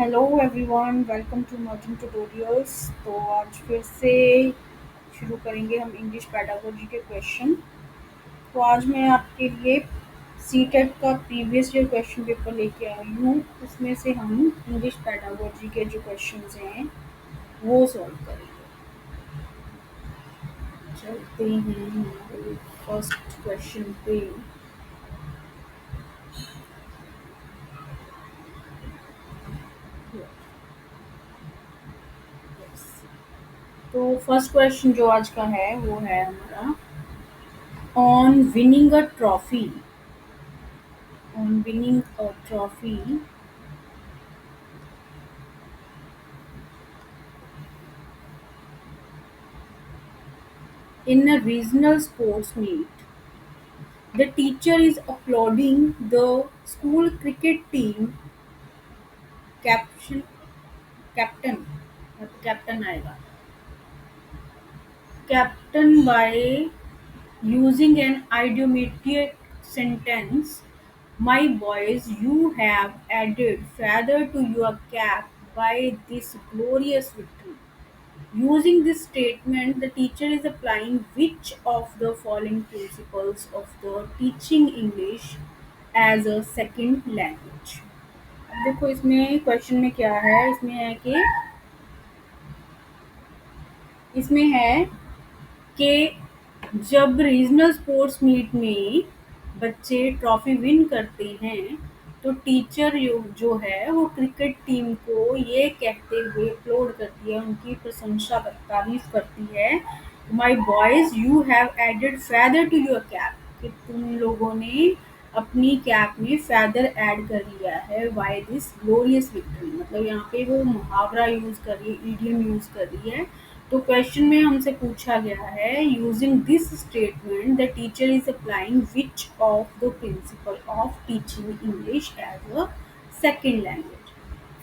Hello everyone, welcome to Merchant Tutorials. तो आज फिर से शुरू करेंगे हम इंग्लिश पेडागोजी के क्वेश्चन। तो आज मैं आपके लिए सी टेट का प्रीवियस ईयर क्वेश्चन पेपर लेके आई हूँ। उसमें से हम इंग्लिश पेडागोजी के जो क्वेश्चंस हैं वो सॉल्व करेंगे। चलते हैं हमारे फर्स्ट क्वेश्चन पे। तो फर्स्ट क्वेश्चन जो आज का है वो है हमारा on winning a trophy. On winning a trophy in a regional sports meet, the teacher is applauding the school cricket team caption captain captain आएगा captain by using an idiomatic sentence. My boys, you have added feather to your cap by this glorious victory. Using this statement, the teacher is applying which of the following principles of the teaching English as a second language? अब देखो इसमें question में क्या है, इसमें है कि जब रीजनल स्पोर्ट्स मीट में बच्चे ट्रॉफी विन करते हैं तो टीचर जो है वो क्रिकेट टीम को ये कहते हुए अपलोड करती है, उनकी प्रशंसा तारीफ करती है, my boys you have added feather to your cap, कि तुम लोगों ने अपनी कैप में फेदर ऐड कर लिया है बाय दिस ग्लोरियस विक्ट्री। मतलब यहाँ पे वो मुहावरा यूज कर रही है, ईडियम यूज कर रही है। तो क्वेश्चन में हमसे पूछा गया है using this statement the teacher is applying which of the principle of teaching English as a second language.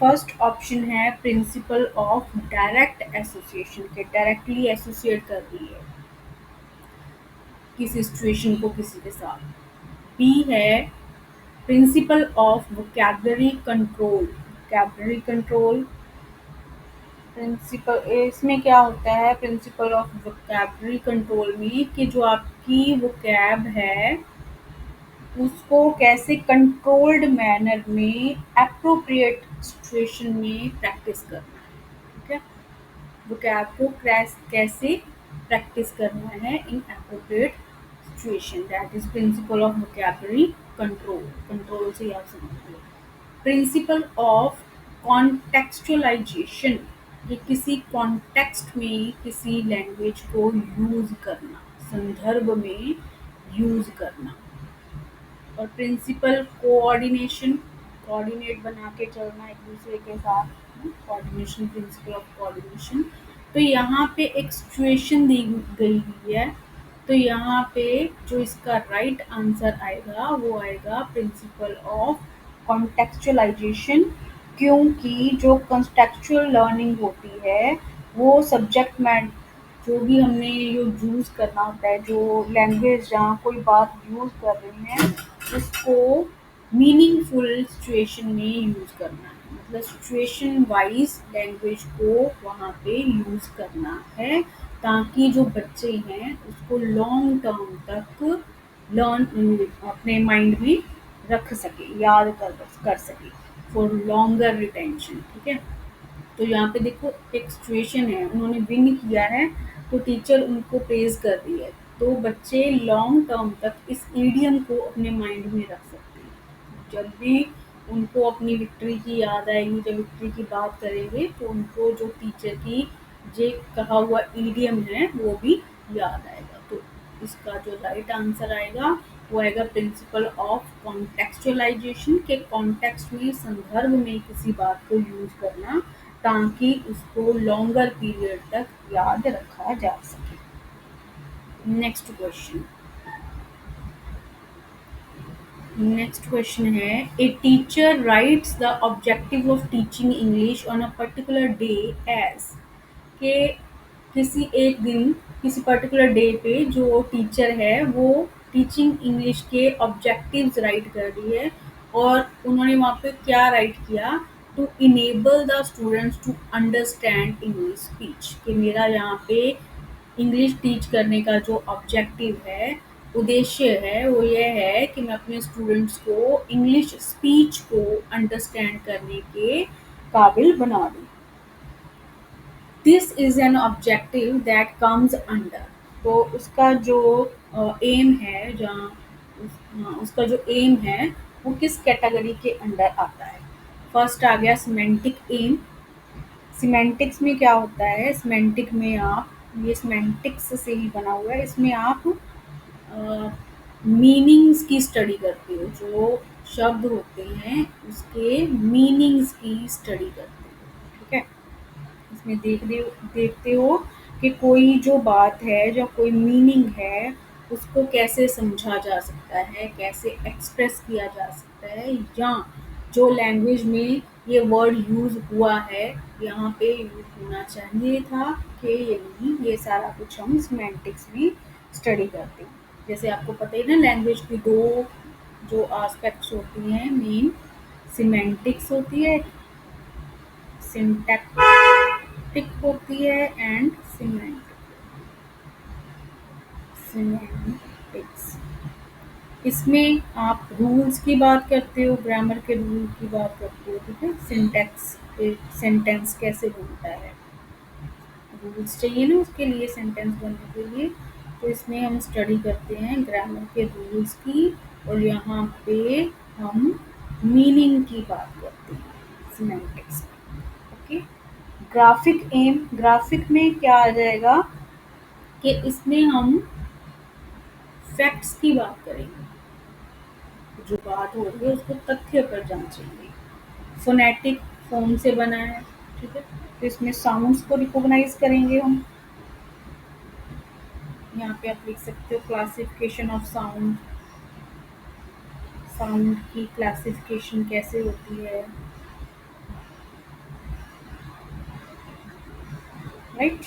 First option है प्रिंसिपल ऑफ डायरेक्ट एसोसिएशन, के डायरेक्टली एसोसिएट कर रही है किसी सिचुएशन को किसी के साथ। बी है principle of vocabulary control. Vocabulary control principle, इसमें क्या होता है प्रिंसिपल ऑफ वोकैबुलरी कंट्रोल में, कि जो आपकी वोकैब है उसको कैसे कंट्रोल्ड मैनर में एप्रोप्रिएट सिचुएशन में प्रैक्टिस करना है। ठीक है, वोकैब को कैसे प्रैक्टिस करना है इन appropriate situation, that is principal of vocabulary control. Control से आप समझिए। प्रिंसिपल ऑफ कॉन्टेक्चुअलाइजेशन, ये किसी कॉन्टेक्स्ट में किसी लैंग्वेज को यूज करना, संदर्भ में यूज करना। और प्रिंसिपल कोऑर्डिनेशन, कोऑर्डिनेट बना के चलना एक दूसरे के साथ, कोऑर्डिनेशन, प्रिंसिपल ऑफ कोऑर्डिनेशन। तो यहाँ पे एक सिचुएशन दी गई हुई है, तो यहाँ पे जो इसका राइट आंसर आएगा वो आएगा प्रिंसिपल ऑफ कॉन्टेक्चुअलाइजेशन, क्योंकि जो कॉन्टेक्चुअल लर्निंग होती है वो सब्जेक्ट मैट, जो भी हमने ये यूज़ करना होता है, जो लैंग्वेज जहाँ कोई बात यूज़ कर रहे हैं उसको मीनिंगफुल सिचुएशन में यूज़ करना है। मतलब सिचुएशन वाइज लैंग्वेज को वहाँ पे यूज़ करना है, ताकि जो बच्चे हैं उसको लॉन्ग टर्म तक लर्न अपने माइंड में रख सके, याद कर सके, फॉर लॉन्गर रिटेंशन। ठीक है, तो यहाँ पे देखो एक सिचुएशन है, उन्होंने विन किया है तो टीचर उनको प्रेज कर रही है, तो बच्चे लॉन्ग टर्म तक इस ईडियम को अपने माइंड में रख सकते हैं। जब भी उनको अपनी विक्ट्री की याद आएगी, जब विक्ट्री की बात करेंगे तो उनको जो टीचर की जे कहा हुआ ईडियम है वो भी याद आएगा। तो इसका जो राइट आंसर आएगा वो आएगा प्रिंसिपल ऑफ कॉन्टेक्चुअलाइजेशन, के कॉन्टेक्स्ट में, संदर्भ में किसी बात को यूज करना ताकि उसको लॉन्गर पीरियड तक याद रखा जा सके। नेक्स्ट क्वेश्चन है a teacher writes the objective of teaching English on a particular day as, के किसी एक दिन, किसी पर्टिकुलर डे पे जो टीचर है वो टीचिंग इंग्लिश के ऑब्जेक्टिव्स राइट कर रही है, और उन्होंने वहाँ पे क्या राइट किया to enable the students to understand English speech, कि मेरा यहाँ पे इंग्लिश टीच करने का जो ऑब्जेक्टिव है, उद्देश्य है, वो ये है कि मैं अपने स्टूडेंट्स को इंग्लिश स्पीच को अंडरस्टैंड करने के काबिल बना दूँ। This is an objective that comes under, तो उसका जो एम है, जहाँ उसका जो एम है वो किस कैटेगरी के अंडर आता है। फर्स्ट आ गया सिमेंटिक एम। सिमेंटिक्स में क्या होता है, सिमेंटिक में आप, ये सिमेंटिक्स से ही बना हुआ है, इसमें आप मीनिंग्स की स्टडी करते हो, जो शब्द होते हैं उसके मीनिंग्स की स्टडी करते हो, ठीक है। इसमें देखते हो कि कोई जो बात है, जो कोई मीनिंग है, उसको कैसे समझा जा सकता है, कैसे एक्सप्रेस किया जा सकता है, या जो लैंग्वेज में ये वर्ड यूज़ हुआ है यहाँ पे यूज़ होना चाहिए था कि ये नहीं, ये सारा कुछ हम सिमेंटिक्स में स्टडी करते हैं। जैसे आपको पता ही ना, लैंग्वेज की दो जो एस्पेक्ट्स होती हैं मेन, सिमेंटिक्स होती है, सिंटैक्टिक होती है, एंड सिमेंटिक्स। इसमें आप रूल्स की बात करते हो, ग्रामर के रूल की बात करते हो, ठीक है। सिंटैक्स, एक सेंटेंस कैसे बनता है, रूल्स चाहिए ना उसके लिए, सेंटेंस बनने के लिए। तो इसमें हम स्टडी करते हैं ग्रामर के रूल्स की, और यहाँ पे हम मीनिंग की बात करते हैं सिमेंटिक्स में, ओके। ग्राफिक एम, ग्राफिक में क्या आ जाएगा कि इसमें हम फैक्ट्स की बात करेंगे, जो बात हो रही है उसको तथ्य पर जांचेंगे। फोनेटिक, फोन से बना है, ठीक है, तो इसमें साउंड्स को रिकॉग्नाइज करेंगे हम। यहाँ पे आप लिख सकते हो क्लासिफिकेशन ऑफ साउंड, साउंड की क्लासिफिकेशन कैसे होती है, राइट।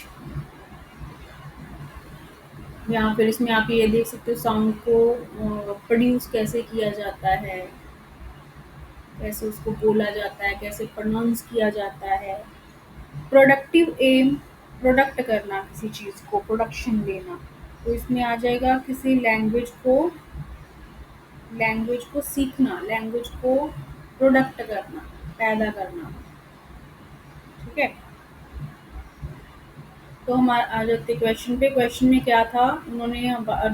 या फिर इसमें आप ये देख सकते हो साउंड को प्रोड्यूस कैसे किया जाता है, कैसे उसको बोला जाता है, कैसे प्रोनाउंस किया जाता है। प्रोडक्टिव एम, प्रोडक्ट करना किसी चीज़ को, प्रोडक्शन देना, तो इसमें आ जाएगा किसी लैंग्वेज को सीखना, लैंग्वेज को प्रोडक्ट करना, पैदा करना, ठीक है। तो हम आ जाते क्वेश्चन पे। क्वेश्चन में क्या था, उन्होंने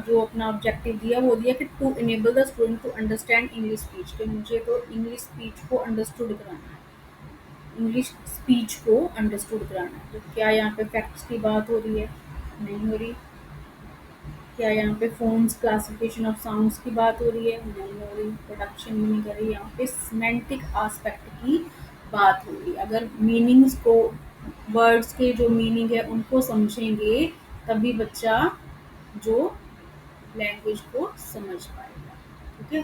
जो अपना ऑब्जेक्टिव दिया वो दिया कि to enable the student to understand English speech, कि मुझे तो इंग्लिश स्पीच को अंडरस्टूड कराना है, इंग्लिश स्पीच को अंडरस्टूड कराना है। तो क्या यहाँ पे फैक्ट्स की बात हो रही है, नहीं हो रही। क्या यहाँ पे फोन्स क्लासिफिकेशन ऑफ साउंड्स की बात हो रही है, नहीं हो रही। प्रोडक्शन नहीं कर रही, यहाँ पे सिमेंटिक एस्पेक्ट की बात हो रही है। अगर मीनिंग्स को, वर्ड्स के जो मीनिंग है उनको समझेंगे, तभी बच्चा जो लैंग्वेज को समझ पाएगा, ठीक है।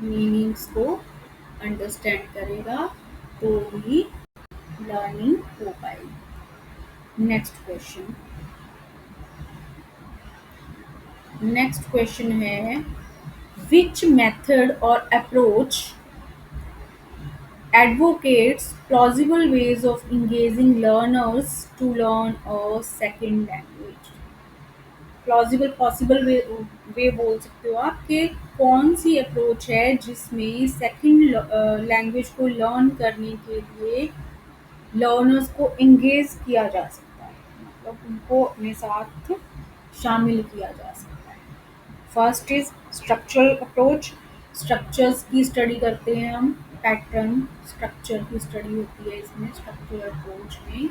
मीनिंग्स को अंडरस्टैंड करेगा तो ही लर्निंग हो पाएगी। नेक्स्ट क्वेश्चन है, विच मेथड और approach advocates plausible ways of engaging learners to learn a second language। Plausible, possible way बोल सकते हो आप, कि कौन सी अप्रोच है जिसमें सेकंड लैंग्वेज को लर्न करने के लिए लर्नर्स को इंगेज किया जा सकता है, मतलब उनको अपने साथ शामिल किया जा सकता है। First is structural approach, structures की स्टडी करते हैं हम, पैटर्न स्ट्रक्चर की स्टडी होती है इसमें, स्ट्रक्चरल अप्रोच में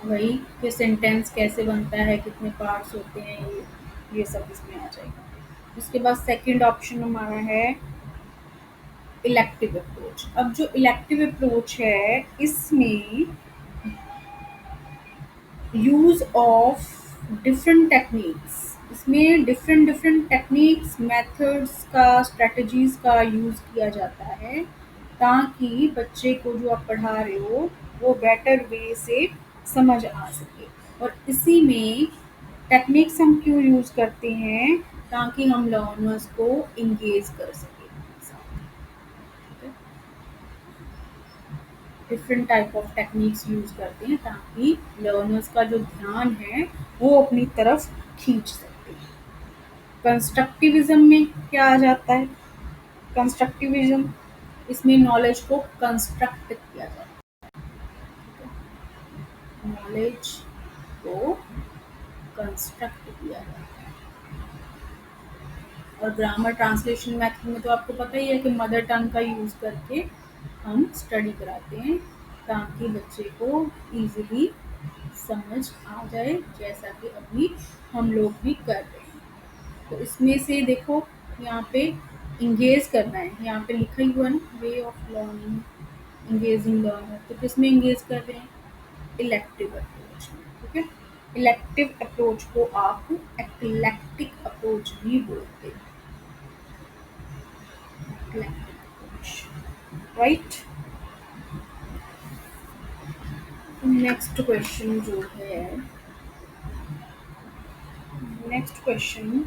वही कि सेंटेंस कैसे बनता है, कितने पार्ट्स होते हैं, ये सब इसमें आ जाएगा। उसके बाद सेकंड ऑप्शन हमारा है इलेक्टिव अप्रोच। अब जो इलेक्टिव अप्रोच है, इसमें यूज ऑफ डिफरेंट टेक्निक्स, इसमें डिफरेंट डिफरेंट टेक्निक्स, मेथड्स का, स्ट्रेटजीज का यूज किया जाता है, ताकि बच्चे को जो आप पढ़ा रहे हो वो बेटर वे से समझ आ सके। और इसी में टेक्निक्स हम क्यों यूज करते हैं, ताकि हम लर्नर्स को इंगेज कर सकें, different type of techniques use करते हैं ताकि लर्नर्स का जो ध्यान है वो अपनी तरफ खींच सकते हैं। कंस्ट्रक्टिविज्म में क्या आ जाता है? कंस्ट्रक्टिविज्म, इसमें नॉलेज को कंस्ट्रक्ट किया जाता है, नॉलेज को कंस्ट्रक्ट किया जाता है। और ग्रामर ट्रांसलेशन मेथड में तो आपको पता ही है कि मदर टंग का यूज़ करके हम स्टडी कराते हैं ताकि बच्चे को इजीली समझ आ जाए, जैसा कि अभी हम लोग भी कर रहे हैं। तो इसमें से देखो, यहाँ पे इंगेज करना है, यहाँ पे लिखा ही हुआ ना, way of learning, engaging learner. तो किसमें इंगेज कर रहे हैं? इलेक्टिव अप्रोच में। ठीक है, इलेक्टिव अप्रोच को आप एक्लेक्टिक अप्रोच भी बोलते हैं, elective approach, right. Next question जो है, next question,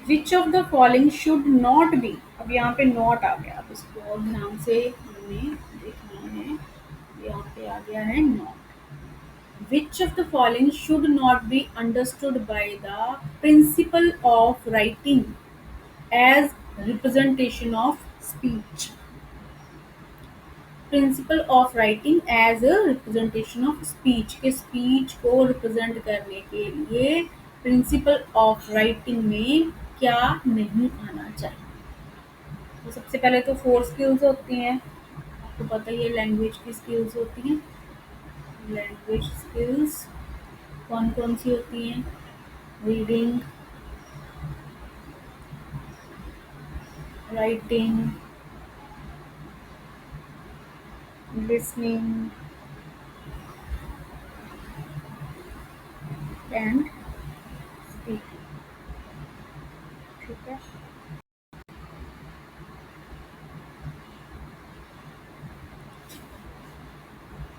which of the following should not B. अब यहाँ पे नॉट आ गया, अब इसको और ध्यान से हमें देखना है। यहाँ पे आ गया है not. Which of the following should not be understood by the principle of writing as representation of speech. Principle of writing as a representation of speech, के स्पीच को रिप्रेजेंट करने के लिए प्रिंसिपल ऑफ राइटिंग में क्या नहीं आना चाहिए? तो सबसे पहले तो 4 स्किल्स होती हैं, आपको पता ही है, लैंग्वेज की स्किल्स होती हैं। लैंग्वेज स्किल्स कौन कौन सी होती हैं? Reading, writing, listening and speaking. ठीक है,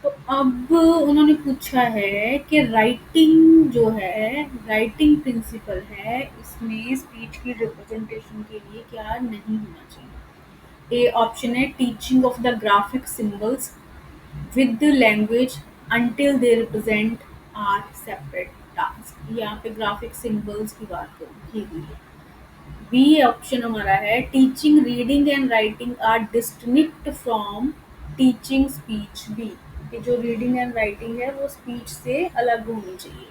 तो अब उन्होंने पूछा है कि राइटिंग जो है, राइटिंग प्रिंसिपल है, इसमें स्पीच की रिप्रेजेंटेशन के लिए क्या नहीं होना चाहिए? ए ऑप्शन है teaching of the graphic symbols with the language until they represent are separate tasks। यहाँ पे ग्राफिक सिंबल्स की बात की गई है। बी ऑप्शन हमारा है teaching reading and writing are distinct from teaching speech. B, ये जो रीडिंग एंड राइटिंग है वो स्पीच से अलग होनी चाहिए।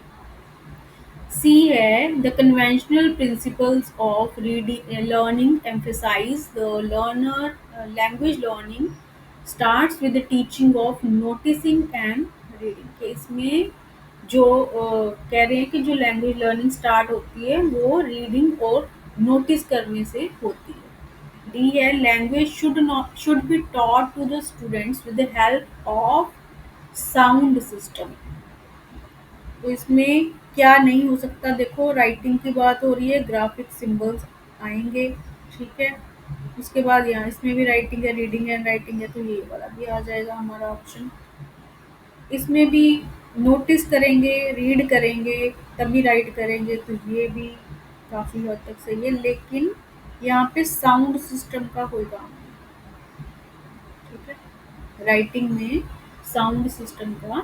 सी है the conventional principles of reading learning emphasize the learner language learning starts with the teaching of noticing and reading. के इसमें जो कह रहे हैं कि जो लैंग्वेज लर्निंग स्टार्ट होती है वो रीडिंग और नोटिस करने से होती है। डी है language should be taught to the students with the help of sound system. तो इसमें क्या नहीं हो सकता? देखो, राइटिंग की बात हो रही है, ग्राफिक सिंबल्स आएंगे, ठीक है। उसके बाद यहाँ इसमें भी राइटिंग है, रीडिंग एंड राइटिंग है, तो ये वाला भी आ जाएगा हमारा ऑप्शन। इसमें भी नोटिस करेंगे, रीड करेंगे, तभी राइट करेंगे, तो ये भी काफ़ी हद तक सही है, लेकिन यहाँ पे साउंड सिस्टम का कोई काम नहीं, ठीक है। राइटिंग में साउंड सिस्टम का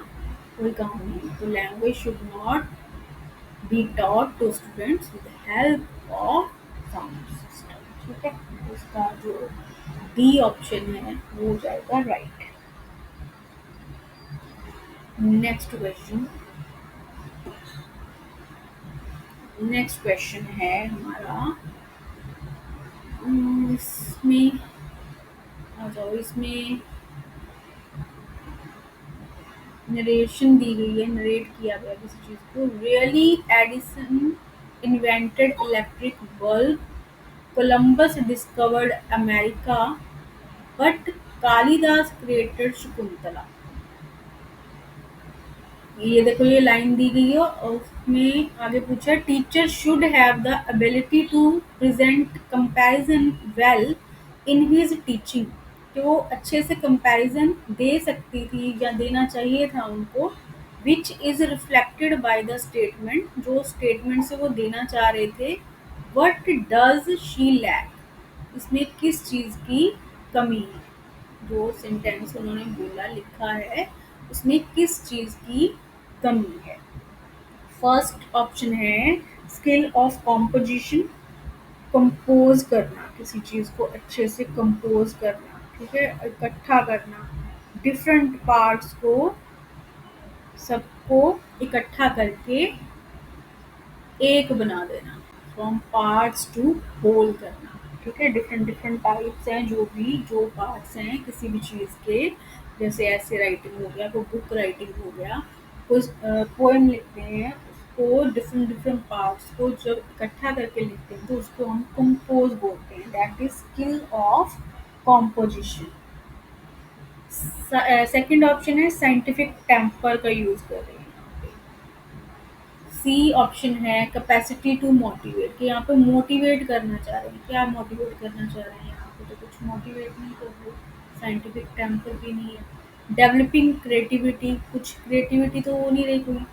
कोई काम नहीं है। तो language should not be taught to students with help of sound system, ठीक है। उसका जो डी ऑप्शन है वो हो जाएगा right. Next question, next question है हमारा, इसमें आ जाओ, इसमें नरेशन दी गई है, नरेट किया गया किसी चीज़ को। Really Edison invented electric bulb, Columbus discovered America, but Kalidas created Shakuntala. ये देखो, ये लाइन दी गई है और उसमें आगे पूछा है teacher should have the ability to present comparison well in his teaching. कि वो अच्छे से कंपैरिजन दे सकती थी या देना चाहिए था उनको, which is reflected by the statement, जो स्टेटमेंट से वो देना चाह रहे थे, व्हाट डज शी लैक। इसमें किस चीज़ की कमी है? जो सेंटेंस उन्होंने बोला लिखा है उसमें किस चीज़ की कमी है? फर्स्ट ऑप्शन है स्किल ऑफ कॉम्पोजिशन, कंपोज करना, किसी चीज़ को अच्छे से कंपोज करना, ठीक है, इकट्ठा करना, डिफरेंट पार्ट्स को सबको इकट्ठा करके एक बना देना, फ्रॉम पार्ट्स टू होल करना, ठीक है। डिफरेंट डिफरेंट टाइप्स हैं, जो पार्ट्स हैं किसी भी चीज़ के, जैसे ऐसे राइटिंग हो गया, कोई बुक राइटिंग हो गया, कुछ पोएम लिखते हैं, उसको डिफरेंट डिफरेंट पार्ट्स को जब इकट्ठा करके लिखते हैं तो उसको हम कंपोज बोलते हैं, that is skill of composition. Second option है साइंटिफिक टेम्पर का यूज कर रहे हैं यहाँ पे। सी ऑप्शन है कैपेसिटी टू मोटिवेट, कि यहाँ पे मोटिवेट करना चाह रहे हैं, क्या मोटिवेट करना चाह रहे हैं, यहाँ पे तो कुछ मोटिवेट नहीं कर रहे, साइंटिफिक टेम्पर भी नहीं है। डेवलपिंग क्रिएटिविटी, कुछ क्रिएटिविटी तो हो नहीं रही, कोई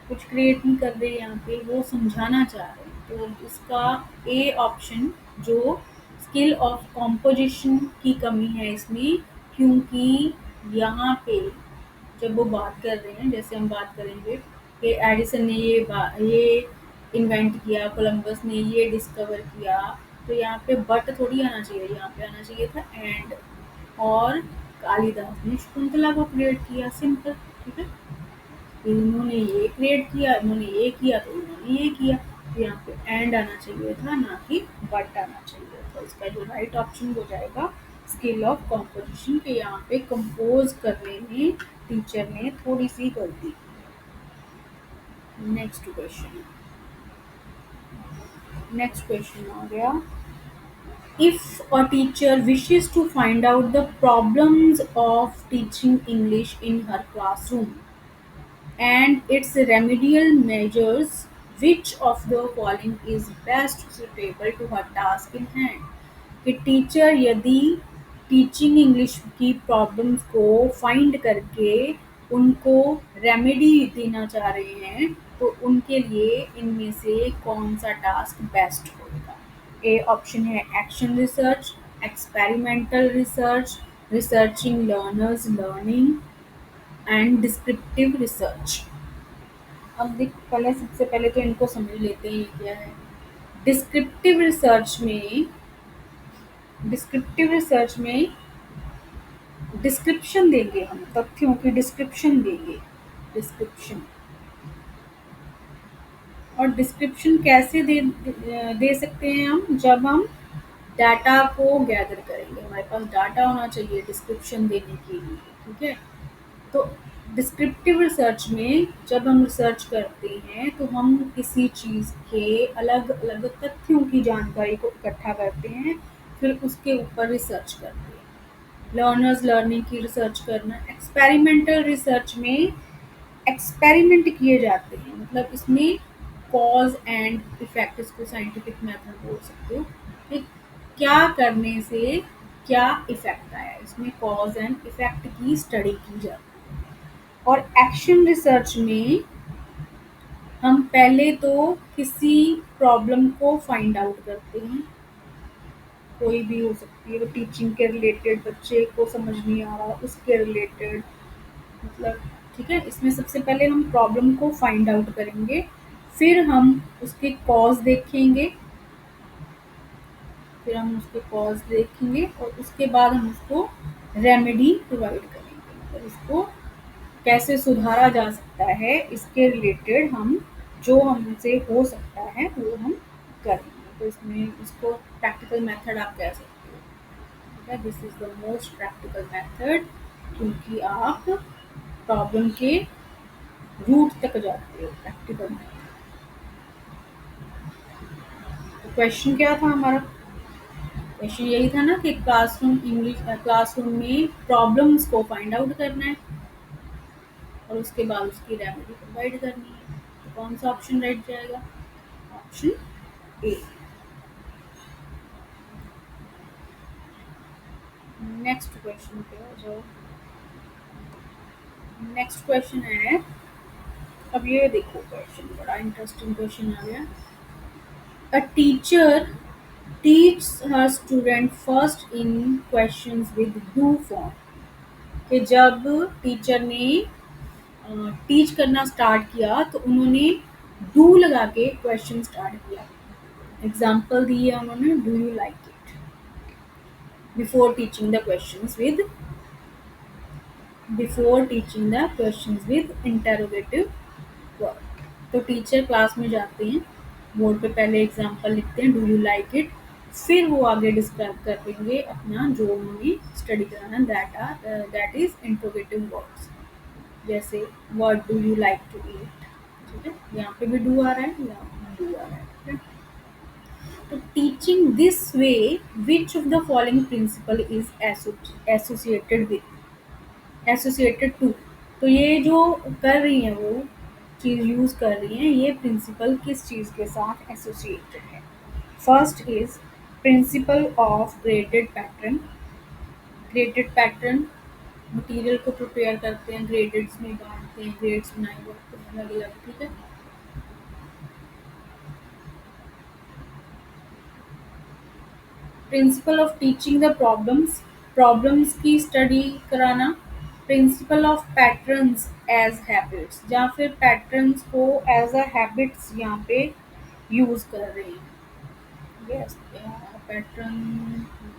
कुछ क्रिएट नहीं कर रहे यहाँ पे, वो समझाना चाह रहे हैं, तो इसका ए ऑप्शन जो स्किल ऑफ कॉम्पोजिशन की कमी है इसमें, क्योंकि यहाँ पे जब वो बात कर रहे हैं, जैसे हम बात करेंगे कि एडिसन ने ये इन्वेंट किया, कोलंबस ने ये डिस्कवर किया, तो यहाँ पे बट थोड़ी आना चाहिए, यहाँ पे आना चाहिए था एंड। और कालिदास ने शकुंतला को क्रिएट किया, सिंपल, ठीक है। इन्होंने ये क्रिएट किया, इन्होंने ये किया, तो इन्होंने ये किया, तो यहाँ पे एंड आना चाहिए था, ना कि बट आना चाहिए था। इसका जो राइट ऑप्शन हो जाएगा स्किल ऑफ कॉम्पोजिशन, के यहाँ पे कंपोज करने में टीचर ने थोड़ी सी गलती की। नेक्स्ट क्वेश्चन आ गया, if a teacher wishes to find out the problems of teaching English in her classroom and its remedial measures, which of the following is best suitable to her task in hand? कि teacher यदि teaching English की problems को find करके उनको remedy देना चाह रहे हैं, तो उनके लिए इनमें से कौन सा टास्क बेस्ट होगा? ए ऑप्शन है action research, experimental research, researching learners learning and descriptive research. अब देख, पहले सबसे पहले तो इनको समझ लेते हैं ये क्या है। डिस्क्रिप्टिव रिसर्च में डिस्क्रिप्टिव रिसर्च में डिस्क्रिप्शन देंगे, हम तथ्यों की डिस्क्रिप्शन देंगे, डिस्क्रिप्शन। और डिस्क्रिप्शन कैसे दे सकते हैं हम? जब हम डाटा को गैदर करेंगे, हमारे पास डाटा होना चाहिए डिस्क्रिप्शन देने के लिए, ठीक है। तो डिस्क्रिप्टिव रिसर्च में जब हम रिसर्च करते हैं तो हम किसी चीज़ के अलग अलग तथ्यों की जानकारी को इकट्ठा करते हैं, फिर उसके ऊपर रिसर्च करते हैं। लर्नर्स लर्निंग की रिसर्च करना। एक्सपेरिमेंटल रिसर्च में एक्सपेरिमेंट किए जाते हैं, मतलब इसमें कॉज एंड इफेक्ट, इसको साइंटिफिक मेथड बोल सकते हो कि क्या करने से क्या इफेक्ट आया, इसमें कॉज एंड इफेक्ट की स्टडी की जाती है। और एक्शन रिसर्च में हम पहले तो किसी प्रॉब्लम को फाइंड आउट करते हैं, कोई भी हो सकती है, वो टीचिंग के रिलेटेड, बच्चे को समझ नहीं आ रहा उसके रिलेटेड, मतलब, ठीक है। इसमें सबसे पहले हम प्रॉब्लम को फाइंड आउट करेंगे, फिर हम उसके कॉज देखेंगे, और उसके बाद हम उसको रेमेडी प्रोवाइड करेंगे, मतलब इसको कैसे सुधारा जा सकता है, इसके रिलेटेड हम जो हमसे हो सकता है वो हम करेंगे। तो इसमें इसको प्रैक्टिकल मेथड आप कह सकते हो, ठीक है। This is the most practical method, क्योंकि आप प्रॉब्लम के रूट तक जाते हो प्रैक्टिकल मेथड। तो क्वेश्चन क्या था हमारा? क्वेश्चन यही था ना कि क्लासरूम में प्रॉब्लम्स को फाइंड आउट करना है और उसके बाद उसकी रेमेडी प्रोवाइड करनी है। तो कौन सा ऑप्शन राइट जाएगा? Option A. नेक्स्ट क्वेश्चन पे आ जाओ। नेक्स्ट क्वेश्चन है, अब ये देखो, क्वेश्चन बड़ा इंटरेस्टिंग क्वेश्चन आ गया। A teacher teach her student first in questions with do form, कि जब टीचर ने टीच करना स्टार्ट किया तो उन्होंने डू लगा के क्वेश्चन स्टार्ट किया। एग्जाम्पल दी है उन्होंने, do you like it, before teaching the questions with interrogative word. तो टीचर क्लास में जाते हैं, बोर्ड पे पहले एग्जाम्पल लिखते हैं, डू यू लाइक इट, फिर वो आगे डिस्क्राइब कर देंगे अपना जो उन्होंने स्टडी कराना, दैट इज इंट्रोगेटिव वर्ड्स। जैसे what do you like to eat, ठीक है, यहाँ पे भी डू आ रहा है, यहाँ डू आ रहा है, ठीक है। तो teaching this way, which of the following principle is associated with, associated to. तो ये जो कर रही हैं वो चीज़ यूज़ कर रही हैं, ये प्रिंसिपल किस चीज़ के साथ एसोसिएटेड है। First is principle of graded pattern. Graded pattern, material को प्रिपेयर करते हैं, ग्रेडेड्स में बांटते हैं, ग्रेड्स बनाए जाते हैं अलग अलग, ठीक है। Principle of teaching the problems, problems की स्टडी कराना। Principle of patterns as habits, या फिर पैटर्न्स को एज अ हैबिट्स यहाँ पे यूज कर रहे हैं। यस, पैटर्न,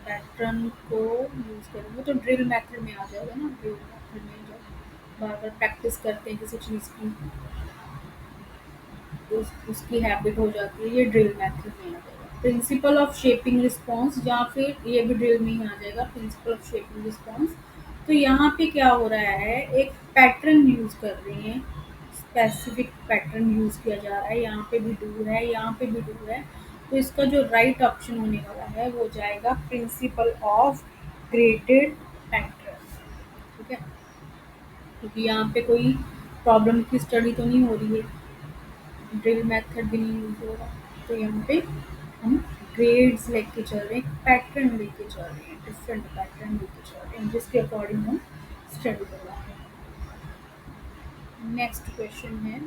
पैटर्न को यूज करेंगे तो ड्रिल मेथड में आ जाएगा ना, ड्रिल मेथड में जब बार बार प्रैक्टिस करते हैं किसी चीज़ की तो उसकी हैबिट हो जाती है, ये ड्रिल मेथड में आ जाएगा। प्रिंसिपल ऑफ शेपिंग रिस्पॉन्स, या फिर ये भी ड्रिल में ही आ जाएगा, प्रिंसिपल ऑफ शेपिंग रिस्पॉन्स। तो यहाँ पे क्या हो रहा है, एक पैटर्न यूज कर रहे हैं, स्पेसिफिक पैटर्न यूज किया जा रहा है, यहाँ पे भी डू है, यहाँ पे भी डू है। तो इसका जो राइट ऑप्शन होने वाला है वो जाएगा प्रिंसिपल ऑफ ग्रेडेड पैटर्न, ठीक है। क्योंकि यहाँ पे कोई प्रॉब्लम की स्टडी तो नहीं हो रही है, ड्रिल मेथड भी नहीं यूज हो रहा, तो यहाँ पे हम ग्रेड्स लेके चल रहे हैं, पैटर्न लेके चल रहे हैं, डिफरेंट पैटर्न लेके चल रहे हैं जिसके अकॉर्डिंग हम स्टडी कर रहे हैं। नेक्स्ट क्वेश्चन है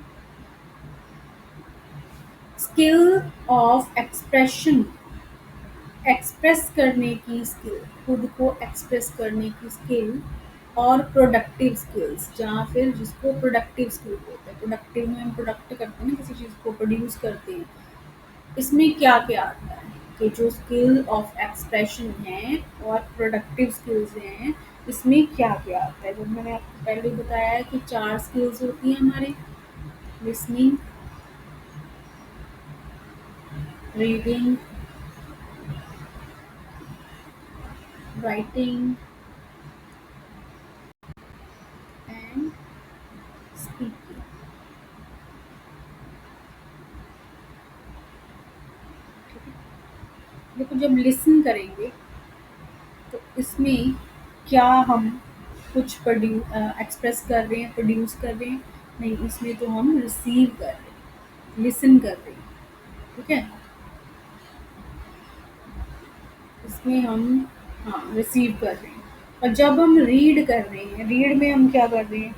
स्किल ऑफ एक्सप्रेशन, एक्सप्रेस करने की स्किल, खुद को एक्सप्रेस करने की स्किल, और प्रोडक्टिव स्किल्स, जहाँ फिर जिसको प्रोडक्टिव स्किल बोलते हैं, प्रोडक्टिव में हम प्रोडक्ट करते हैं ना, किसी चीज़ को प्रोड्यूस करते हैं। इसमें क्या क्या आता है कि जो स्किल ऑफ एक्सप्रेशन है और प्रोडक्टिव स्किल्स हैं, इसमें क्या क्या आता है। जब मैंने आपको पहले बताया है कि 4 स्किल्स होती हैं हमारे, listening, reading, writing and speaking. देखो जब लिसन करेंगे तो इसमें क्या हम कुछ एक्सप्रेस कर रहे हैं, प्रोड्यूस कर रहे हैं, नहीं, इसमें तो हम रिसीव कर रहे हैं, लिसन कर रहे हैं, ठीक है। इसमें हम, हाँ, रिसीव कर रहे हैं। और जब हम रीड कर रहे हैं, रीड में हम क्या कर रहे हैं,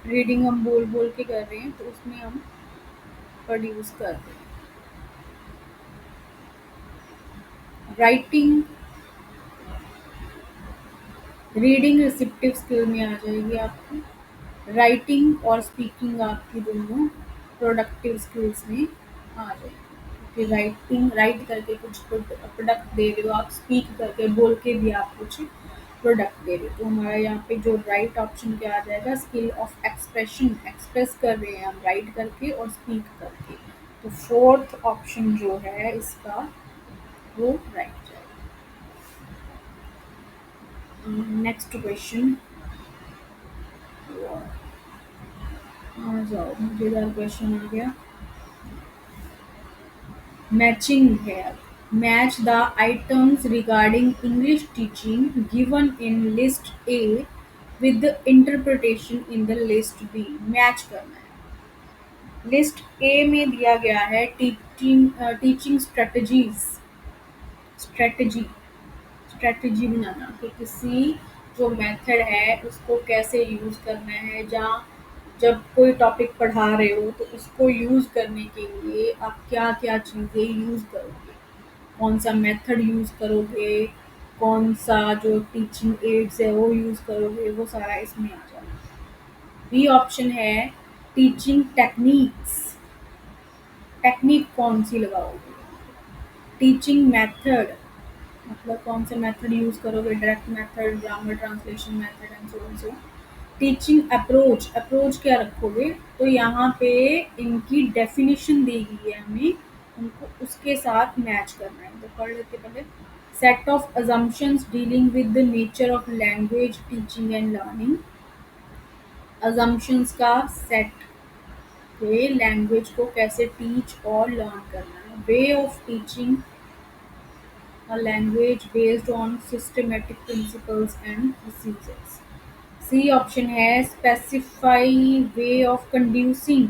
रीडिंग हम बोल बोल के कर रहे हैं, तो उसमें हम प्रोड्यूस कर रहे हैं। राइटिंग, रीडिंग रिसिप्टिव स्किल में आ जाएगी आपकी, राइटिंग और स्पीकिंग आपकी दोनों प्रोडक्टिव स्किल्स में आ जाएगी। क्योंकि राइटिंग, राइट करके कुछ प्रोडक्ट दे रहे हो आप, स्पीक करके बोल के भी आप कुछ प्रोडक्ट दे रहे हो। तो हमारा यहाँ पे जो राइट ऑप्शन क्या आ जाएगा, स्किल ऑफ एक्सप्रेशन, एक्सप्रेस कर रहे हैं हम राइट करके और स्पीक करके। तो फोर्थ ऑप्शन जो है इसका वो राइट जाएगा। नेक्स्ट क्वेश्चन, आ जाओ, मजेदार क्वेश्चन आ गया। मैचिंग है अब। Match the items regarding English teaching given in list A with the interpretation in the list B. Match करना है। लिस्ट ए में दिया गया है टीचिंग स्ट्रेटजीज, स्ट्रेटजी, स्ट्रेटजी बनाना कि किसी जो मेथड है उसको कैसे यूज करना है, जहाँ जब कोई टॉपिक पढ़ा रहे हो तो उसको यूज़ करने के लिए आप क्या-क्या चीज़ें यूज़ करोगे? कौन-सा मेथड यूज़ करोगे? कौन-सा जो टीचिंग एड्स है वो यूज़ करोगे? वो सारा इसमें आ जाएगा। बी ऑप्शन है टीचिंग टेक्निक्स, टेक्निक कौन-सी लगाओगे? टीचिंग मेथड मतलब कौन से मेथड यूज़ करोगे? Direct method, grammar translation method and so on so. Teaching approach, approach क्या रखोगे? तो यहाँ पे इनकी डेफिनेशन दी गई है हमें, उनको उसके साथ मैच करना है। तो पढ़ लेते पहले। Set of assumptions dealing with the nature of language teaching and learning. assumptions का सेट पे लैंग्वेज को कैसे टीच और लर्न करना है। वे of teaching a language based on systematic principles and procedures. C option है specify way of conducting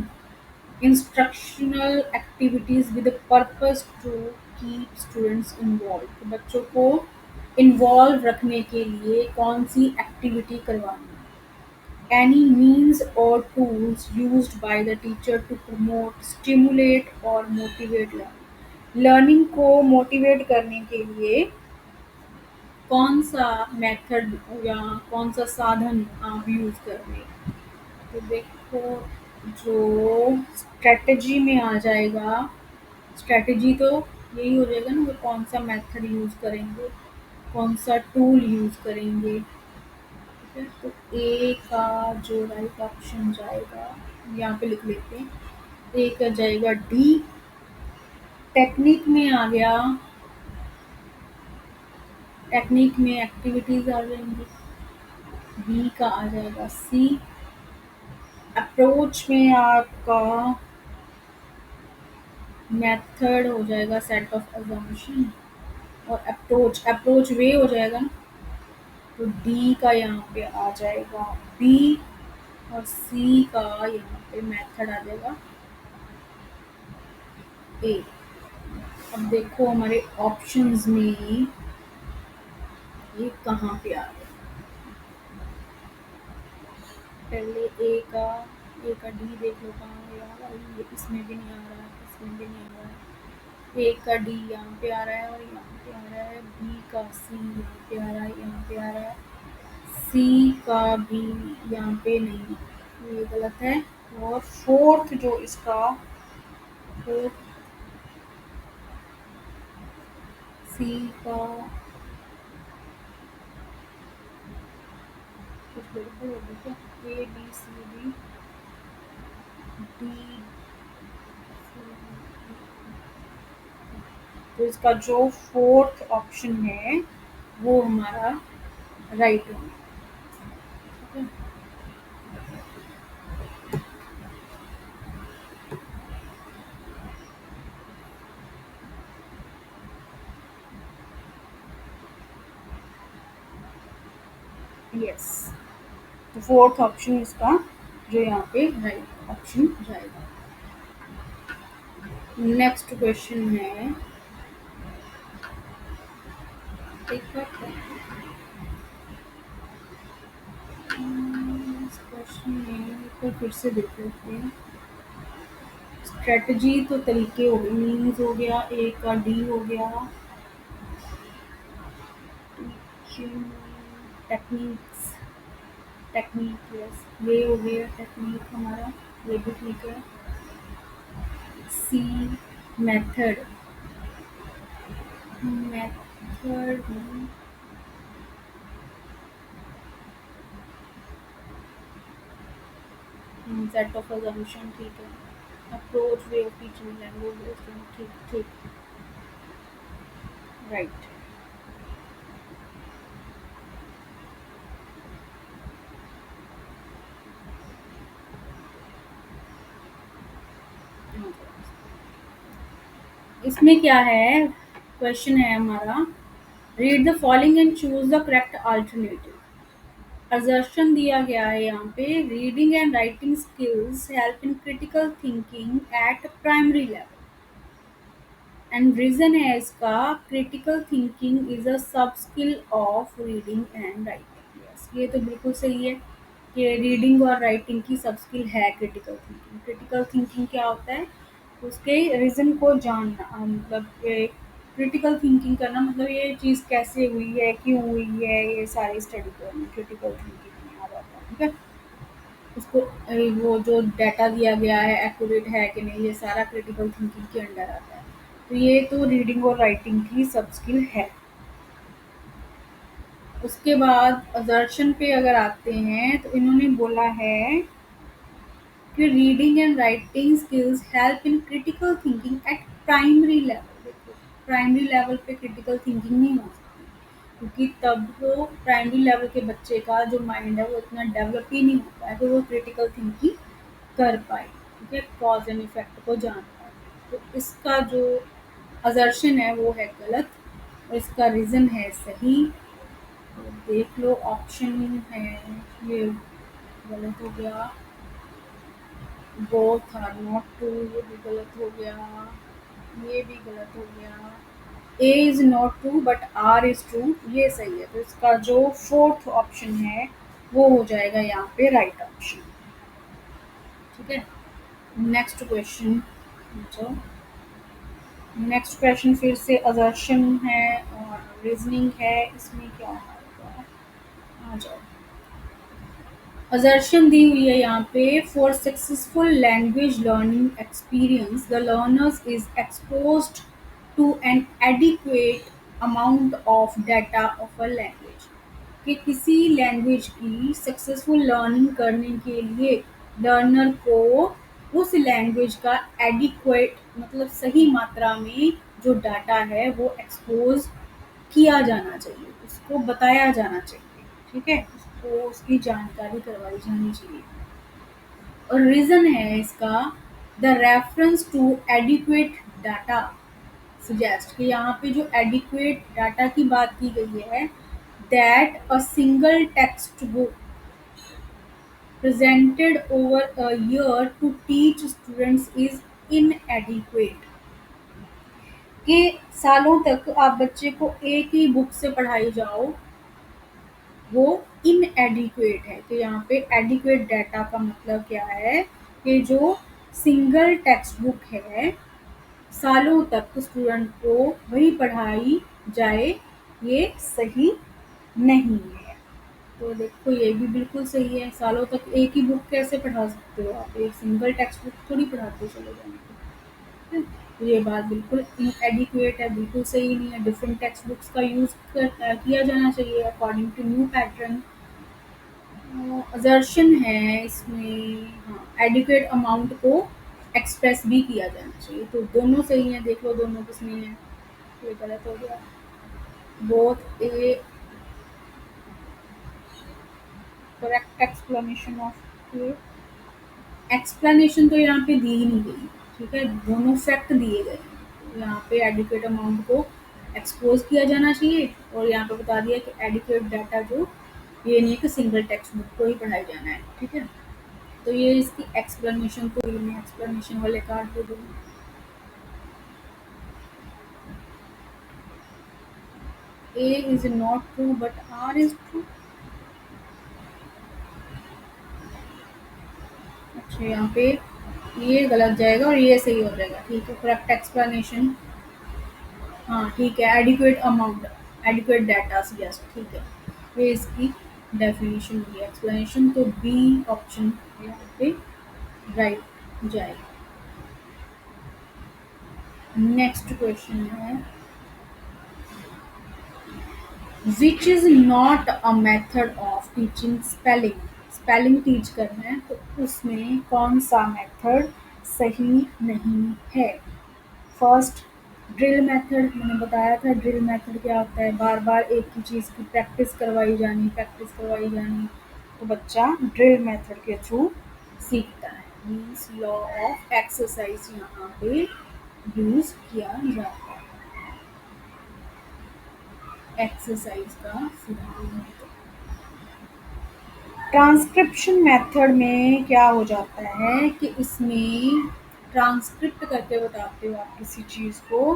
instructional activities with a purpose to keep students involved. तो बच्चों को इन्वॉल्व रखने के लिए कौन सी एक्टिविटी करवानी है? Any means or tools used by the teacher to promote, stimulate or motivate learning. Learning को मोटिवेट करने के लिए कौन सा मेथड या कौन सा साधन आप यूज़ करोगे? तो देखो, जो स्ट्रेटजी में आ जाएगा, स्ट्रेटजी तो यही हो जाएगा ना कि कौन सा मेथड यूज़ करेंगे, कौन सा टूल यूज़ करेंगे। ठीक है, तो ए का जो राइट ऑप्शन जाएगा, यहाँ पे लिख लेते हैं। ए का जाएगा डी। टेक्निक में आ गया, टेक्निक में एक्टिविटीज आ जाएंगी। बी का आ जाएगा सी। अप्रोच में आपका मेथड हो जाएगा सेट ऑफ assumption। और अप्रोच, अप्रोच वे हो जाएगा ना, तो डी का यहाँ पे आ जाएगा बी। और सी का यहाँ पे मेथड आ जाएगा ए। अब देखो हमारे ऑप्शंस में ये कहाँ पे आ गया। पहले ए का डी देख लो कहाँ गया। ये इसमें भी नहीं आ रहा है, इसमें भी नहीं आ रहा है। ए का डी यहाँ पे आ रहा है और यहाँ पे आ रहा है। बी का सी यहाँ पे आ रहा है, यहाँ पे आ रहा है। सी का बी यहाँ पे नहीं है, ये गलत है। और फोर्थ जो इसका, फोर्थ सी का कुछ गड़बड़ हो गई क्या? A B C D D. तो इसका जो फोर्थ ऑप्शन है वो हमारा राइट होगा। ठीक है, यस। तो फोर्थ ऑप्शन इसका जो यहाँ पे राइट ऑप्शन जाएगा। नेक्स्ट क्वेश्चन है, एक बार इस क्वेश्चन में एक बार फिर से देख लेते हैं। स्ट्रेटजी तो तरीके हो गए, मीन्स हो गया, ए का डी हो गया, टेक्निक्स, टेक्निक यस, ये हो गया टेक्निक हमारा, ये भी ठीक है। C method, method set of assumption ठीक है। Approach way of teaching language ठीक ठीक, राइट। इसमें क्या है, क्वेश्चन है हमारा, read the following and choose the correct alternative. Assertion दिया गया है यहाँ पे, reading and writing skills help in critical thinking at primary level. And reason है इसका, critical thinking is a sub skill of reading and writing. Yes, ये तो बिल्कुल सही है। कि रीडिंग और राइटिंग की सब स्किल है क्रिटिकल थिंकिंग। क्रिटिकल थिंकिंग क्या होता है? उसके रीज़न को जानना, मतलब क्रिटिकल थिंकिंग करना, मतलब ये चीज़ कैसे हुई है, क्यों हुई है, ये सारी स्टडी करनी क्रिटिकल थिंकिंग में आ जाता है। ठीक है, उसको वो जो डाटा दिया गया है एक्यूरेट है कि नहीं, ये सारा क्रिटिकल थिंकिंग के अंडर आता है। तो ये तो रीडिंग और राइटिंग की सब स्किल है। उसके बाद असर्शन पे अगर आते हैं तो इन्होंने बोला है कि reading and writing skills help in critical thinking at primary level. देखो, प्राइमरी लेवल पे क्रिटिकल थिंकिंग नहीं हो सकती, क्योंकि तब वो प्राइमरी लेवल के बच्चे का जो माइंड है वो इतना डेवलप ही नहीं होता है कि वो क्रिटिकल थिंकिंग कर पाए। ठीक है, कॉज एंड इफेक्ट को जान पाए। तो इसका जो असर्शन है वो है गलत, और इसका रीज़न है सही। तो देख लो, ऑप्शन है ये गलत हो गया, बोथ आर नॉट ट्रू, ये भी गलत हो गया, ये भी गलत हो गया। A is not true but R is true, ये सही है। तो इसका जो फोर्थ ऑप्शन है वो हो जाएगा यहाँ पे राइट ऑप्शन। ठीक है, नेक्स्ट क्वेश्चन। जो नेक्स्ट क्वेश्चन फिर से असर्शन है और रीजनिंग है, इसमें क्या होगा, आ जाओ। असर्शन दी हुई है यहाँ पे, for successful language learning experience the learners is exposed to an adequate amount of data of a language. कि किसी लैंग्वेज की सक्सेसफुल लर्निंग करने के लिए लर्नर को उस लैंग्वेज का एडिक्वेट, मतलब सही मात्रा में जो डाटा है वो एक्सपोज किया जाना चाहिए, उसको बताया जाना चाहिए। ठीक है, उसको उसकी जानकारी करवाई जानी चाहिए। और रीज़न है इसका, the reference to adequate data suggest, कि यहाँ पे जो एडिक्वेट डाटा की बात की गई है, that a single text book presented over a year to teach students is inadequate। कि सालों तक आप बच्चे को एक ही बुक से पढ़ाई जाओ, वो इनएडिक्वेट है। तो यहाँ पे एडिक्वेट डाटा का मतलब क्या है, कि जो सिंगल टेक्स्ट बुक है, सालों तक स्टूडेंट को वही पढ़ाई जाए, ये सही नहीं है। तो देखो, ये भी बिल्कुल सही है। सालों तक एक ही बुक कैसे पढ़ा सकते हो आप? एक सिंगल टेक्स्ट बुक थोड़ी पढ़ाते चले जाएंगे। तो ये बात बिल्कुल इनएडिक्वेट है, बिल्कुल सही नहीं है। डिफरेंट टेक्स्ट बुक्स का यूज़ किया जाना चाहिए according to new pattern. Assertion है इसमें, हाँ, एडिक्वेट अमाउंट को एक्सप्रेस भी किया जाना चाहिए। तो दोनों सही हैं, देख लो दोनों किसमें है। ये गलत हो गया, both A correct explanation of A. Explanation तो यहाँ पे दी ही नहीं गई। ठीक है, दोनों फैक्ट दिए गए हैं। तो यहाँ पे एडिक्वेट अमाउंट को एक्सपोज किया जाना चाहिए, और यहाँ पे बता दिया कि एडिक्वेट डाटा जो, ये नहीं है कि सिंगल टेक्स्ट बुक को ही पढ़ाया जाना है। ठीक है, तो ये इसकी एक्सप्लेनेशन, तो ये मैं एक्सप्लेनेशन वाले कार्ड दे दूँगी। A is not true but R is true. अच्छा, यहाँ पे ये गलत जाएगा और ये सही हो जाएगा। ठीक है, करेक्ट एक्सप्लेनेशन, हाँ ठीक है, adequate amount, adequate data suggest. ठीक है, ये इसकी डेफिनेशन हुई, एक्सप्लेनेशन। तो बी ऑप्शन यहाँ पे राइट जाएगा। नेक्स्ट क्वेश्चन है, which is not a method of teaching spelling. Spelling teach करना है तो उसमें कौन सा मेथड सही नहीं है? First, drill method. मैंने बताया था ड्रिल मेथड क्या होता है, बार बार एक ही चीज़ की प्रैक्टिस करवाई जानी, प्रैक्टिस करवाई जानी, तो बच्चा ड्रिल मेथड के थ्रू सीखता है। मीन्स लॉ ऑफ एक्सरसाइज यहाँ पे यूज किया जाता है, एक्सरसाइज का सिद्धांत। ट्रांसक्रिप्शन मेथड में क्या हो जाता है कि इसमें ट्रांसक्रिप्ट करके बताते हो आप किसी चीज़ को।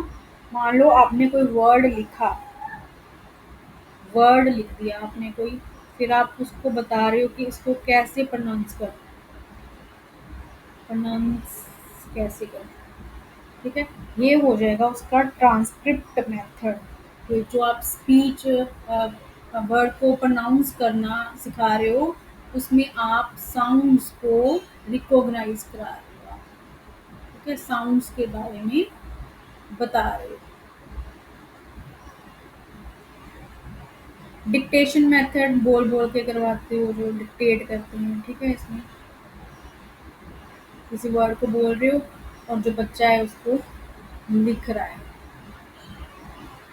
मान लो आपने कोई वर्ड लिखा, वर्ड लिख दिया आपने कोई, फिर आप उसको बता रहे हो कि इसको कैसे प्रोनाउंस करना है, प्रोनाउंस कैसे करना है। ठीक है, ये हो जाएगा उसका ट्रांसक्रिप्ट मेथड। ये जो आप स्पीच वर्ड को प्रोनाउंस करना सिखा रहे हो, उसमें आप साउंड्स को रिकॉग्नाइज करा रहे हो आप। ठीक है, साउंड्स के बारे में बता रहे हो। डिक्टेशन मेथड बोल बोल के करवाते हो, जो डिक्टेट करते हैं। ठीक है, इसमें किसी वर्ड को बोल रहे हो और जो बच्चा है उसको लिख रहा है,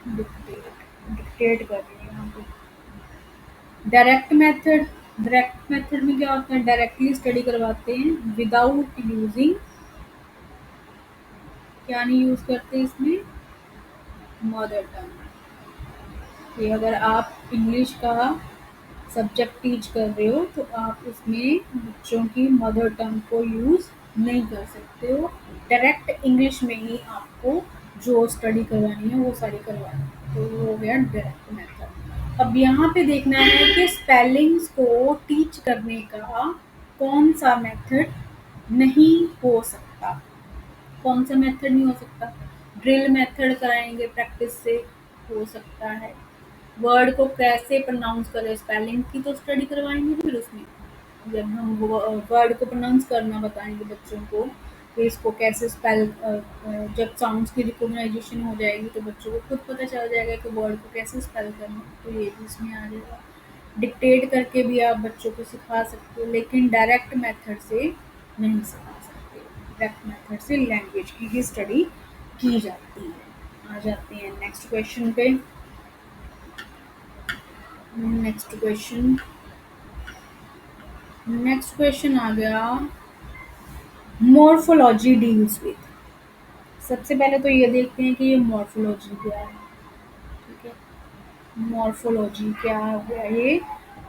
डिक्टेट डिक्टेट कर रही है यहाँ पे। डायरेक्ट मेथड, डायरेक्ट मेथड में क्या होता है, डायरेक्टली स्टडी करवाते हैं विदाउट यूजिंग, क्या नहीं यूज करते इसमें, मदर टंग। कि अगर आप इंग्लिश का सब्जेक्ट टीच कर रहे हो तो आप उसमें बच्चों की मदर टंग को यूज नहीं कर सकते हो। डायरेक्ट इंग्लिश में ही आपको जो स्टडी करवानी है वो सारी करवानी है। तो वो हो गया डायरेक्ट मेथड। अब यहाँ पे देखना है कि स्पेलिंग्स को टीच करने का कौन सा मेथड नहीं हो सकता। कौन सा मेथड नहीं हो सकता, ड्रिल मेथड कराएंगे प्रैक्टिस से, हो सकता है। वर्ड को कैसे प्रोनाउंस करें, स्पेलिंग की तो स्टडी करवाएंगे, फिर उसमें जब हम वर्ड को प्रोनाउंस करना बताएंगे बच्चों को कि इसको कैसे स्पेल, जब साउंड्स की रिकॉग्नाइजेशन हो जाएगी तो बच्चों को खुद पता चल जाएगा कि वर्ड को कैसे स्पेल करना है, तो ये भी इसमें आ जाएगा। डिक्टेट करके भी आप बच्चों को सिखा सकते हो, लेकिन डायरेक्ट मेथड से नहीं सिखा सकते। डायरेक्ट मेथड से लैंग्वेज की ही स्टडी की जाती है। आ जाते हैं नेक्स्ट क्वेश्चन पे। नेक्स्ट क्वेश्चन, नेक्स्ट क्वेश्चन आ गया, मॉर्फोलॉजी डील्स विथ। सबसे पहले तो ये देखते हैं कि ये मॉर्फोलॉजी क्या है। ठीक है, मॉर्फोलॉजी क्या हो गया ये,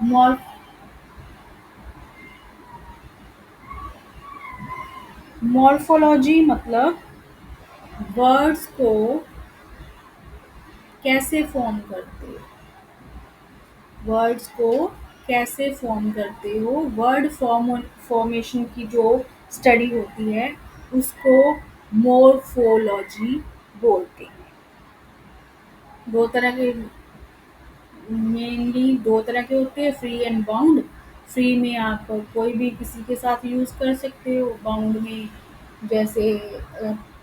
मॉर्फ मॉर्फोलॉजी मतलब वर्ड्स को कैसे फॉर्म करते हो, वर्ड्स को कैसे फॉर्म करते हो, वर्ड फॉर्मेशन की जो स्टडी होती है उसको मॉर्फोलॉजी बोलते हैं। दो तरह के, मेनली दो तरह के होते हैं, फ्री एंड बाउंड। फ्री में आप कोई भी किसी के साथ यूज़ कर सकते हो, बाउंड में जैसे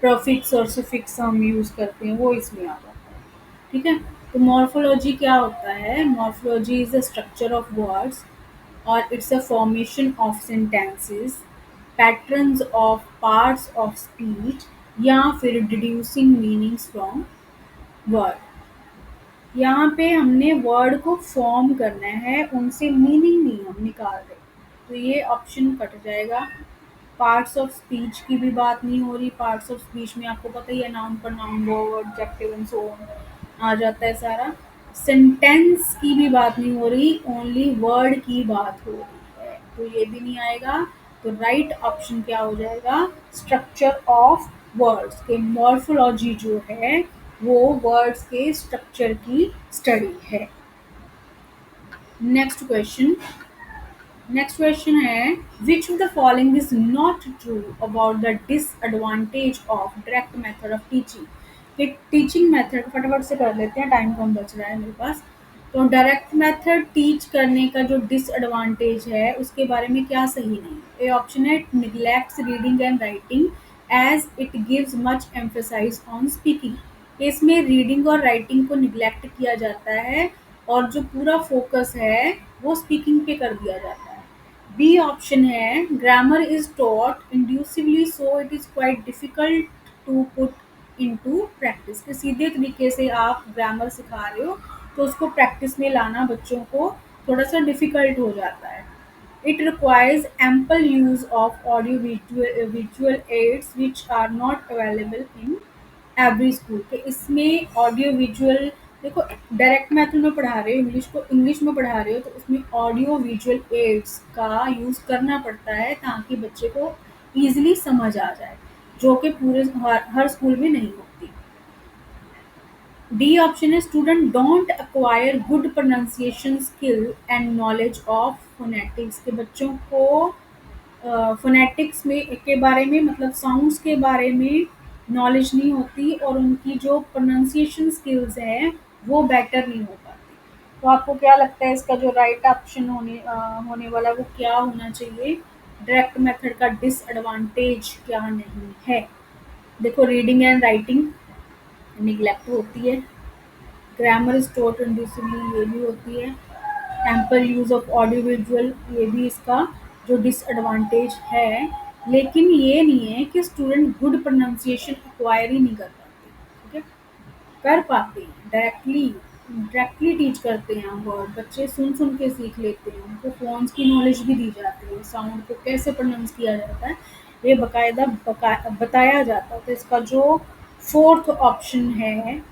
प्रोफिक्स और सुफिक्स हम यूज़ करते हैं वो इसमें आ जाता है। ठीक है, तो मॉर्फोलॉजी क्या होता है, morphology is the structure of words और it's a formation of sentences, patterns of parts of speech, या फिर डिड्यूसिंग मीनिंग्स फ्रॉम वर्ड। यहाँ पे हमने वर्ड को फॉर्म करना है, उनसे मीनिंग नहीं हम निकाल रहे, तो ये ऑप्शन कट जाएगा। पार्ट्स ऑफ स्पीच की भी बात नहीं हो रही, पार्ट्स ऑफ स्पीच में आपको पता ही है noun pronoun verb adjective and so on आ जाता है सारा। सेंटेंस की भी बात नहीं हो रही, ओनली वर्ड की बात हो रही है, तो ये भी नहीं आएगा। तो राइट ऑप्शन क्या हो जाएगा, स्ट्रक्चर ऑफ वर्ड्स के मॉर्फोलॉजी जो है वो वर्ड्स के स्ट्रक्चर की स्टडी है। नेक्स्ट क्वेश्चन, नेक्स्ट क्वेश्चन है, विच of the following is not true about the disadvantage of direct method of teaching. कि टीचिंग मेथड फटाफट से कर लेते हैं, टाइम कम बच रहा है मेरे पास। तो डायरेक्ट मेथड टीच करने का जो डिसएडवांटेज है उसके बारे में क्या सही नहीं है। ए ऑप्शन है, it neglects reading and writing as it gives much emphasize on speaking. इसमें रीडिंग और राइटिंग को निग्लेक्ट किया जाता है और जो पूरा फोकस है वो स्पीकिंग पे कर दिया जाता है। बी ऑप्शन है, grammar is taught inductively so it is quite difficult to put into practice. के सीधे तरीके से आप ग्रामर सिखा रहे हो तो उसको प्रैक्टिस में लाना बच्चों को थोड़ा सा डिफिकल्ट हो जाता है। It requires ample use of audio visual aids which are not available in every school. के इसमें ऑडियो विजुअल, देखो डायरेक्ट मेथड में पढ़ा रहे हो इंग्लिश को, इंग्लिश में पढ़ा रहे हो तो उसमें ऑडियो विजुअल एड्स का यूज़ करना पड़ता है ताकि बच्चे को ईजिली समझ आ जाए, जो कि पूरे हर स्कूल में नहीं होती। डी ऑप्शन है student don't acquire good pronunciation skill and knowledge of phonetics, के बच्चों को फोनेटिक्स में के बारे में मतलब साउंड्स के बारे में नॉलेज नहीं होती और उनकी जो प्रोनाउंसिएशन स्किल्स हैं वो बेटर नहीं हो पाती। तो आपको क्या लगता है इसका जो राइट ऑप्शन होने वाला वो क्या होना चाहिए? डायरेक्ट मेथड का डिसएडवांटेज क्या नहीं है? देखो, रीडिंग एंड राइटिंग निग्लेक्ट होती है, ग्रामर इज टॉट इंड्यूसिवली ये भी होती है, ample use of audio visual ये भी इसका जो डिसएडवांटेज है। लेकिन ये नहीं है कि स्टूडेंट गुड प्रोनाउंसिएशन एक्वायर ही नहीं कर पाते, ठीक है, कर पाते हैं, डायरेक्टली डायरेक्टली टीच करते हैं हम वर्ड, बच्चे सुन सुन के सीख लेते हैं, उनको फोन्स की नॉलेज भी दी जाती है, साउंड को कैसे प्रोनाउंस किया जाता है ये बाकायदा बताया जाता है। तो इसका जो फोर्थ ऑप्शन है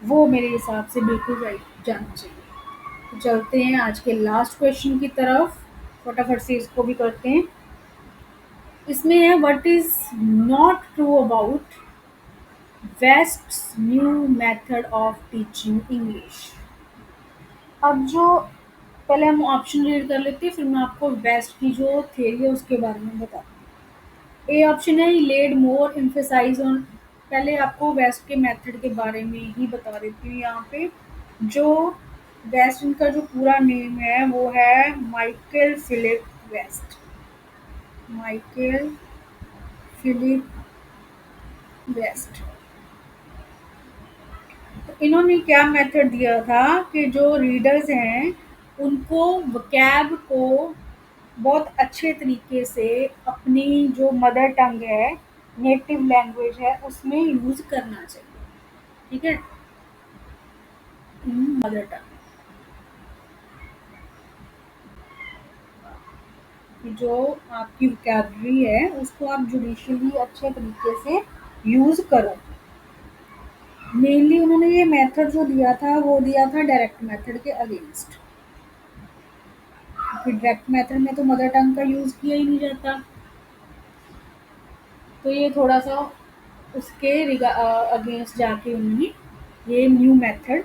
वो मेरे हिसाब से बिल्कुल राइट जाना चाहिए। तो चलते हैं आज के लास्ट क्वेश्चन की तरफ, फटाफट से इसको भी करते हैं। इसमें है what is not true about wastes new method of teaching English. अब जो पहले हम ऑप्शन रीड कर लेते हैं, फिर मैं आपको वेस्ट की जो थ्योरी है उसके बारे में बताती हूँ। ए ऑप्शन है लेड मोर एम्फेसाइज ऑन, पहले आपको वेस्ट के मेथड के बारे में ही बता देती हूँ। यहाँ पे जो वेस्ट, इनका जो पूरा नेम है वो है Michael Philip West, Michael Philip West. तो इन्होंने क्या मेथड दिया था कि जो रीडर्स हैं उनको वोकैब को बहुत अच्छे तरीके से अपनी जो मदर टंग है, नेटिव लैंग्वेज है, उसमें यूज करना चाहिए, ठीक है, मदर टंग, कि जो आपकी वोकैबलरी है उसको आप जुडिशियली अच्छे तरीके से यूज करो। मेनली उन्होंने ये मेथड जो दिया था वो दिया था डायरेक्ट मेथड के अगेंस्ट, क्योंकि डायरेक्ट मेथड में तो मदर टंग का यूज किया ही नहीं जाता। तो ये थोड़ा सा उसके अगेंस्ट जाके उन्होंने ये न्यू मेथड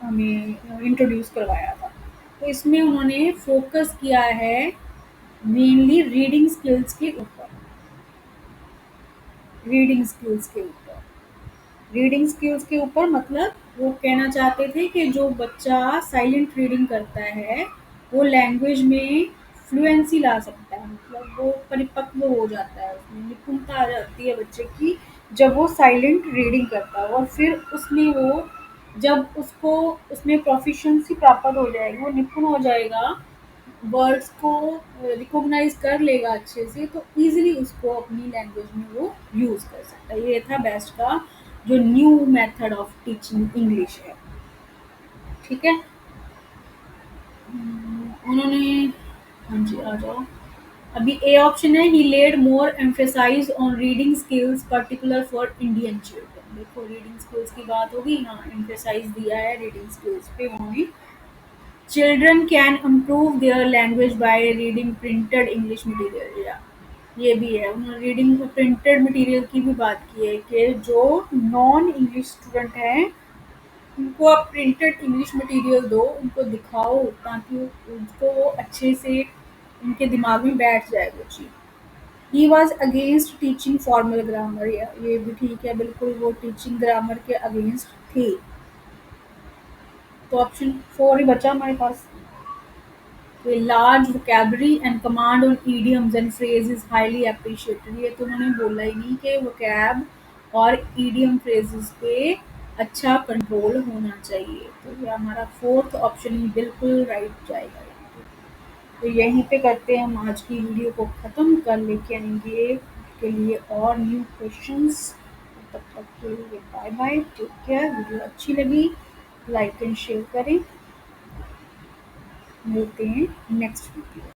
हमें इंट्रोड्यूस करवाया था। तो इसमें उन्होंने फोकस किया है मेनली रीडिंग स्किल्स के ऊपर, रीडिंग स्किल्स के ऊपर, रीडिंग स्किल्स के ऊपर, मतलब वो कहना चाहते थे कि जो बच्चा साइलेंट रीडिंग करता है वो लैंग्वेज में फ्लुएंसी ला सकता है, मतलब वो परिपक्व हो जाता है, उसमें निपुणता आ जाती है बच्चे की जब वो साइलेंट रीडिंग करता है, और फिर उसमें वो जब उसको उसमें प्रोफिशिएंसी प्राप्त हो जाएगी, वो निपुण हो जाएगा, वर्ड्स को रिकॉग्नाइज कर लेगा अच्छे से, तो इजीली उसको अपनी लैंग्वेज में वो यूज़ कर सकता है। ये था बेस्ट का जो new method of teaching English है, ठीक है। उन्होंने, हाँ जी आ जाओ, अभी ए ऑप्शन है he laid more emphasize on reading skills particular for Indian children. देखो, रीडिंग स्किल्स की बात होगी, हाँ एम्फेसाइज दिया है रीडिंग स्किल्स पे उन्होंने। Children can improve their language by reading printed English material, या ये भी है, उन्होंने रीडिंग प्रिंटेड मटेरियल की भी बात की है कि जो नॉन इंग्लिश स्टूडेंट हैं उनको आप प्रिंटेड इंग्लिश मटेरियल दो, उनको दिखाओ ताकि उनको वो अच्छे से उनके दिमाग में बैठ जाए वो चीज़। He was against teaching formal grammar, या ये भी ठीक है, बिल्कुल वो टीचिंग ग्रामर के अगेंस्ट थे। तो ऑप्शन 4 ही बचा हमारे पास। A large vocabulary and command on idioms and phrases is highly appreciated। ये तो उन्होंने बोला ही नहीं कि vocab और idiom phrases पे अच्छा कंट्रोल होना चाहिए। तो ये हमारा फोर्थ ऑप्शन ही बिल्कुल राइट जाएगा यहाँ पे। तो यहीं पे करते हैं हम आज की वीडियो को ख़त्म, कर लेके आएंगे के लिए और न्यू क्वेश्चंस। तब तक के लिए bye bye, take care. Video अच्छी लगी लाइक एंड शेयर करें, मिलते हैं नेक्स्ट वीडियो।